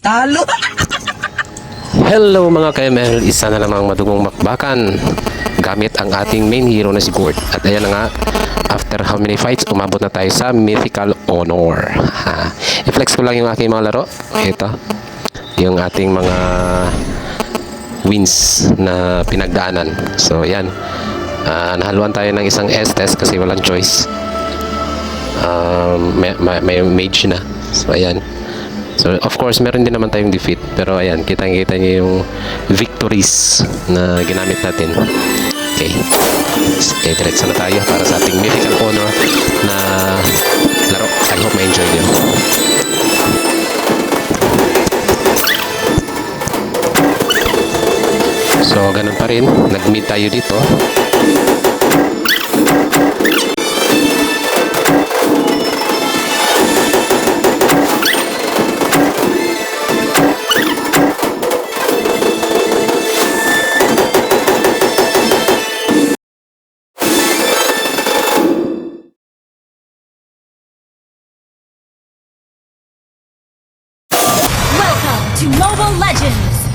Talo. Hello mga ka-ML, isa na namang madugong makbakan gamit ang ating main hero na si Gord. At ayan na nga, after how many fights, umabot na tayo sa Mythical Honor. I-flex ko lang yung aking mga laro. Ito, yung ating mga wins na pinagdaanan. So ayan, nahaluan tayo ng isang S-test kasi walang choice. May mage na. So ayan. So of course meron din naman tayong defeat, pero ayan, kitang-kita niyo yung victories na ginamit natin. Okay, diretso na tayo para sa ating Mythical Honor na laro. I hope ma-enjoy niyo. So ganun pa rin, nag-meet tayo dito. To Mobile Legends!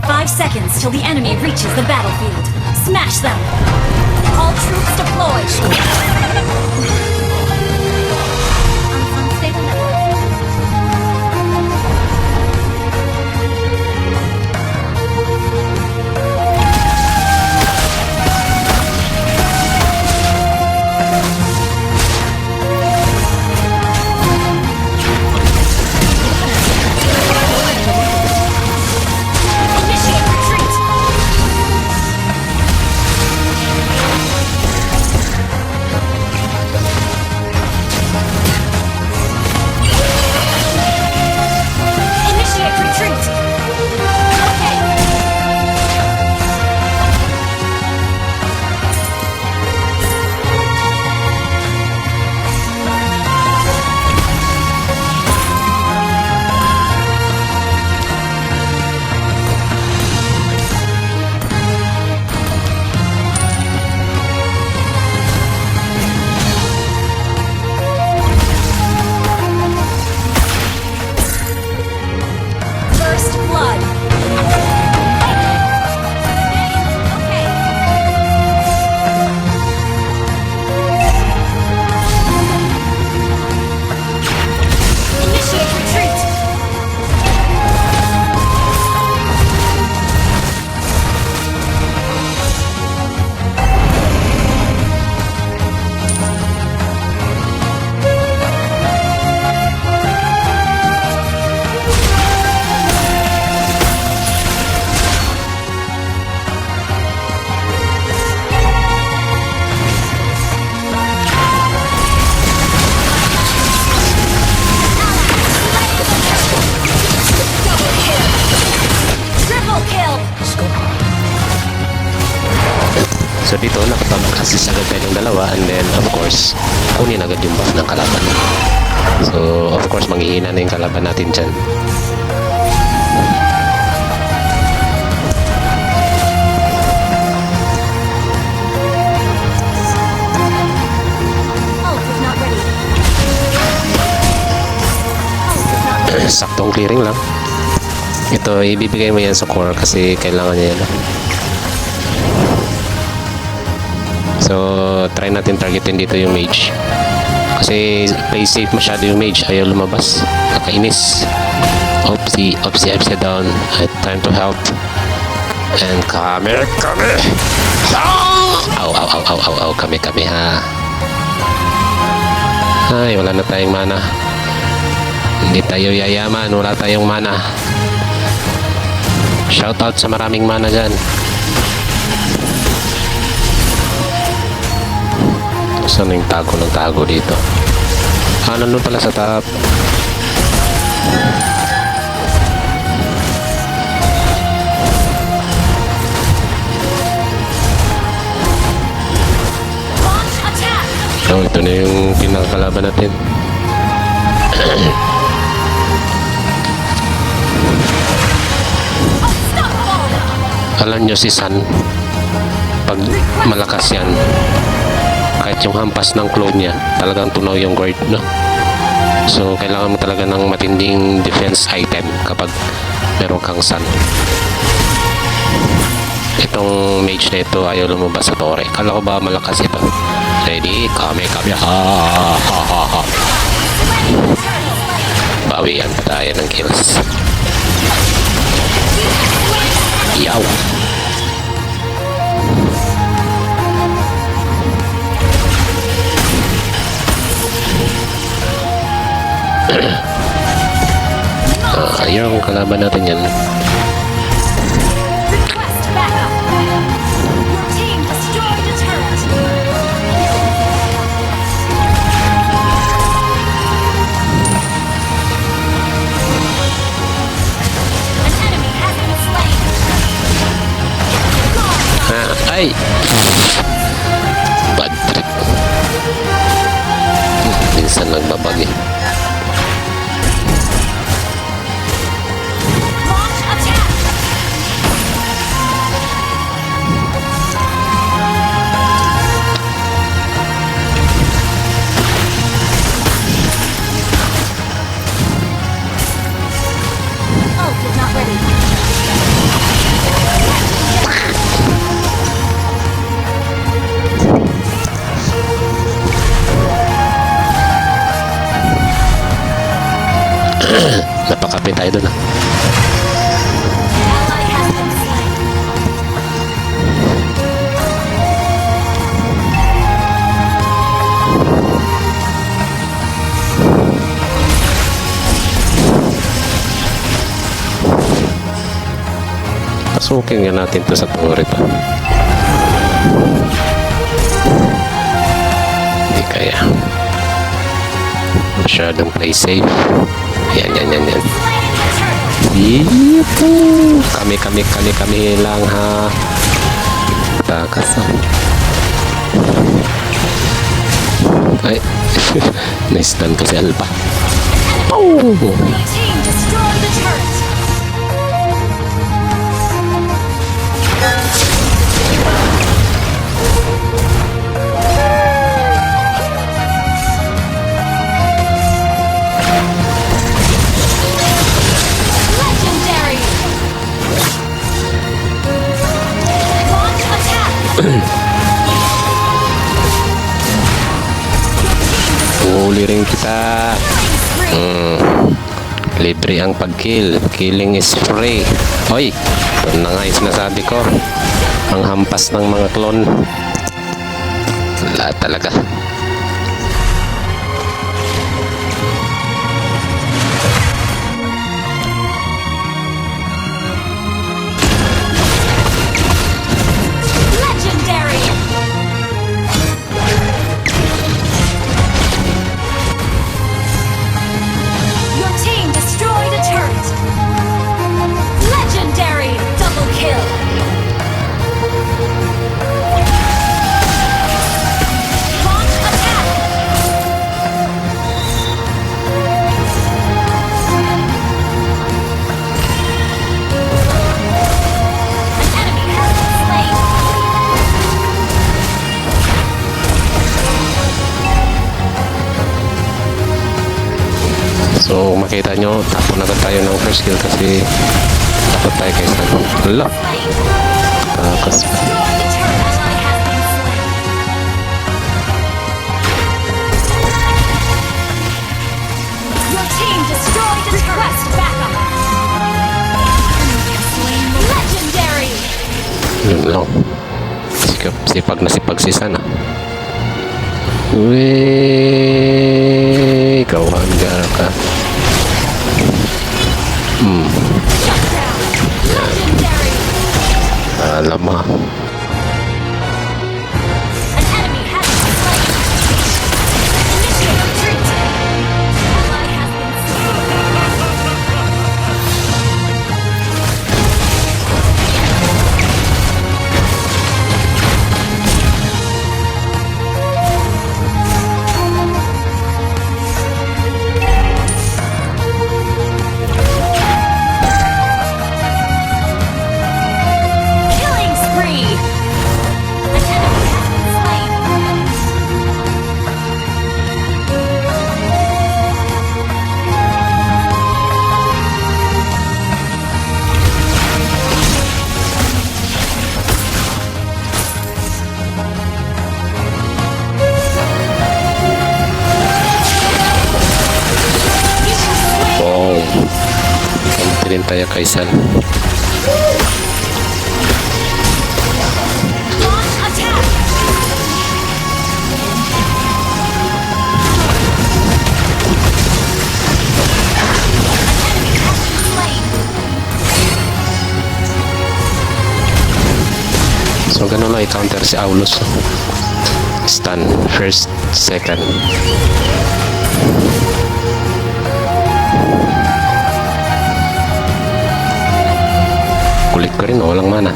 5 seconds till the enemy reaches the battlefield. Smash them! All troops deployed! Unstable network. Initiate retreat! Initiate retreat! Okay. First blood. Okay. Initiate retreat. Triple kill. So dito, nakapag-assist agad tayo ng dalawa, and then of course, kunin agad yung buff ng kalaban. So of course, manghihina na yung kalaban natin dyan. Ult is not ready. Ult is not ready. Saktong clearing lang. Ito, ibibigay mo yan sa core kasi kailangan niya yan. So, try natin targetin dito yung mage. Kasi play safe masyado yung mage. Ayaw lumabas. Nakainis. Upside down. Time to help. And kami. Ow. Kami ha. Ay, wala na tayong mana. Hindi tayo yayaman. Wala tayong mana. Shoutout sa maraming mana dyan. Saan yung tago dito? Nandun pala sa top. Launch attack. Oh, ito na yung pinakakalaban natin. Unstoppable. Alam nyo si San, pag malakas yan, kahit yung hampas ng clone niya, talagang tunaw yung guard, no? So, kailangan mo talaga ng matinding defense item kapag meron kang sun. Itong mage na ito ayaw lumabas sa tore. Kala ko ba malakas ito? Ready? Kami. Ha ha ha ha. Bawian pa tayo ng kills. Yaw. Ayaw ang kalaban natin yan. Request backup. Your team destroyed a turret. An enemy has been slain. Ay! Bad trip. Minsan nagbabag eh. Launch attack. Ult is not ready. Napakapit tayo dun ah. Ally has been slain. Pasukin nga natin to sa turret ah. Hindi kaya. Masyadong play safe. Yan. Slain the turret. Yipo! Kami lang ha. Takas ah. Ay. Nice-done ko si Alba. Oh! Your team destroyed the turret. Legendary. Launch attack. Huli rin kita. Libre ang pag-kill. Killing is free. Hoy! Ito na nga yung sinasabi ko. Ang hampas ng mga clone. Wala talaga. Legendary. Your team destroyed a turret. Legendary double kill. Launch attack. An enemy has been slain. So makita nyo, tapon agad tayo ng first kill kasi takot tayo kay Stan. Hala! Takas pa. Destroy the turret. Ally has been slain. Your team destroyed the turret. Request backup. Legendary. Yun lang. Sipag na sipag si Sana. Wee! Ikaw hanggang ka. Shut down. Legendary. Alam mo. An enemy has been slain. Initiate retreat. Ally has been slain. tayo kay San. Launch attack! Enemy has been slain. So ganun lang i-counter si Aulus. Stun, first, second. Kulit ko rin, walang mana.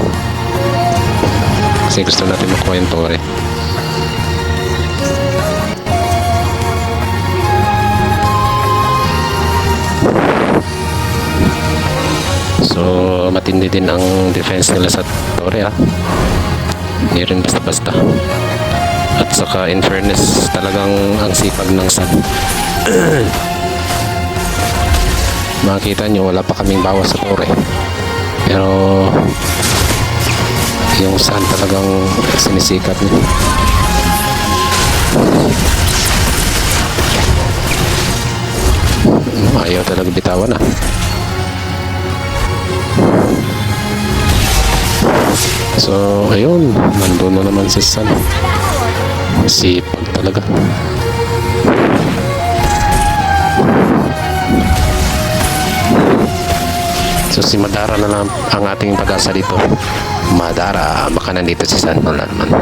Kasi gusto natin makuha yung tore. So, matindi din ang defense nila sa tore, ah. Hindi rin basta-basta. At saka in fairness, talagang ang sipag ng Sun. Makikita nyo, wala pa kaming bawas sa tore. Pero yung Sun talagang sinisikap niya. Ayaw talaga bitawan, ah. So, ayun, nandun na naman si Sun. Sipag talaga. So, si Madara na lang ang ating pag-asa dito. Madara, baka nandito si Sun. Wala naman.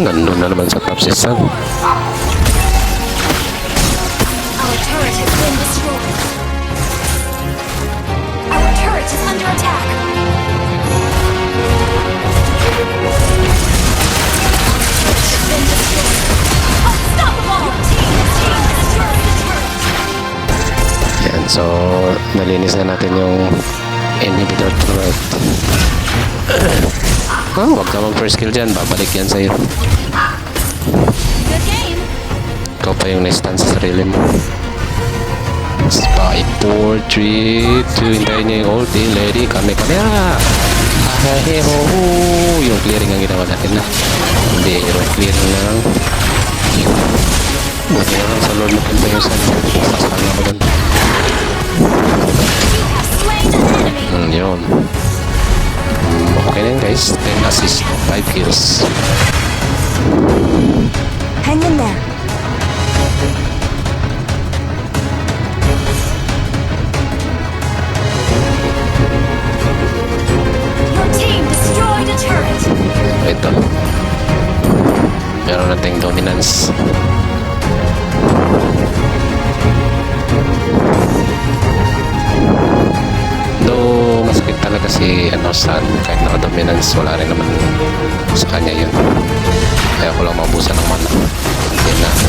Nandun na naman sa top si Sun. Our turret has been destroyed. Our turret is under attack. Has been destroyed. Unstoppable! Your team destroyed the turret. Yan, so nalinis na natin yung inhibitor turret. Huwag ka mag first kill dyan, babalik yan sa'yo. Good game. Ikaw pa yung na-stand sa sarili mo. 5, 4, 3, 2, hintayin niya yung ulti. Lady, kami. Yung clearing ang ginawa natin na. Hindi, yung clearing na lang. Buti na lang sa Lord na punta yung Sun. Sasama ko dun. You have slain an enemy. Yun. Okay na yun guys. 10 assists, 5 kills. Hang in there. Your team destroyed a turret. Ito. Meron nating dominance. Though masakit talaga si Sun, kahit naka-dominance, wala rin naman sa kanya yun. Kaya ko lang mabusan ng mana.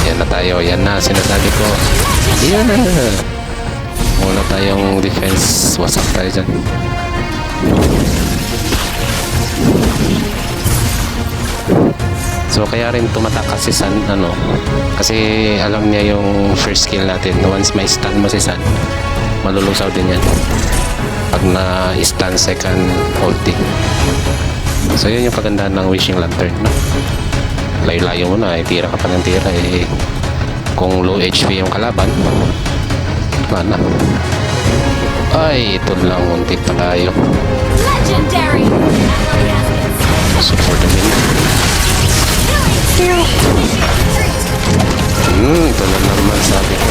Yan na tayo. Yan na, sinasabi ko. Yan na. Wala tayong defense. Wasak tayo dyan. So kaya rin tumatakas si Sun, kasi alam niya yung first kill natin. Once may stun mo si Sun, malulusaw din yan pag na-stun second ulti. So yun yung kagandahan ng Wishing Lantern, no? Layo-layo mo na, tira ka pa ng tira, kung low HP yung kalaban, wala na. Ay, ito lang, unti pa tayo. Legendary. So for the minute, ito na naman sabi ko.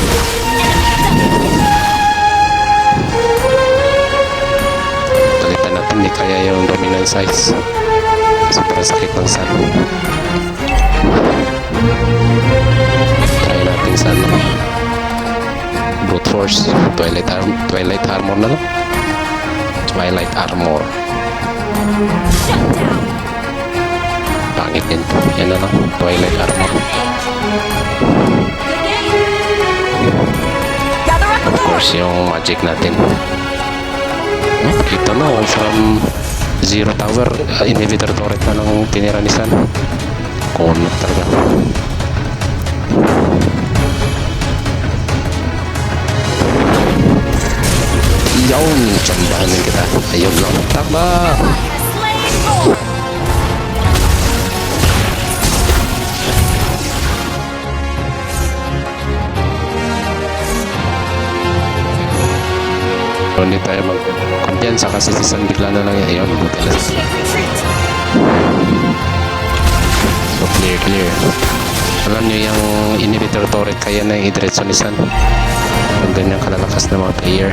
Talitan natin, di kaya yung dominant size. Sobrang sakit ng Sun. Try natin sa brute force. Twilight armor na lang. Twilight armor. Shut down. Pangit yan. Yan na lang. Twilight armor. Gather up the Of course, yung magic natin. Kita mo, from zero tower, inhibitor turret na lang tinira ni Sun. Kunot talaga. Yun, tsambahanin kita. Ayun lang. Takba! slain Lord. So, hindi tayo mag-kumpiyansa kasi si San bigla na lang yun. Ayun, buti na. Initiate retreat. So, clear. Alam nyo yung inhibitor turret kaya na i-diretso ni San. Ang ganyang kalalakas na mga player.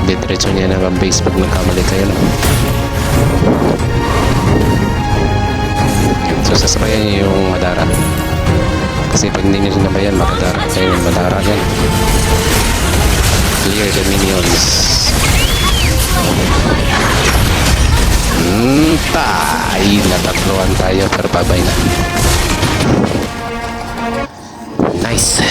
Diretso niya na ang base pag nagkamali kayo. No? So, sasabayan niyo yung Madara. Kasi pag hindi nyo sinabayan, Madara kayo yung Madara yan. Clear the minions. Natatluan tayo pero babay na. Nice.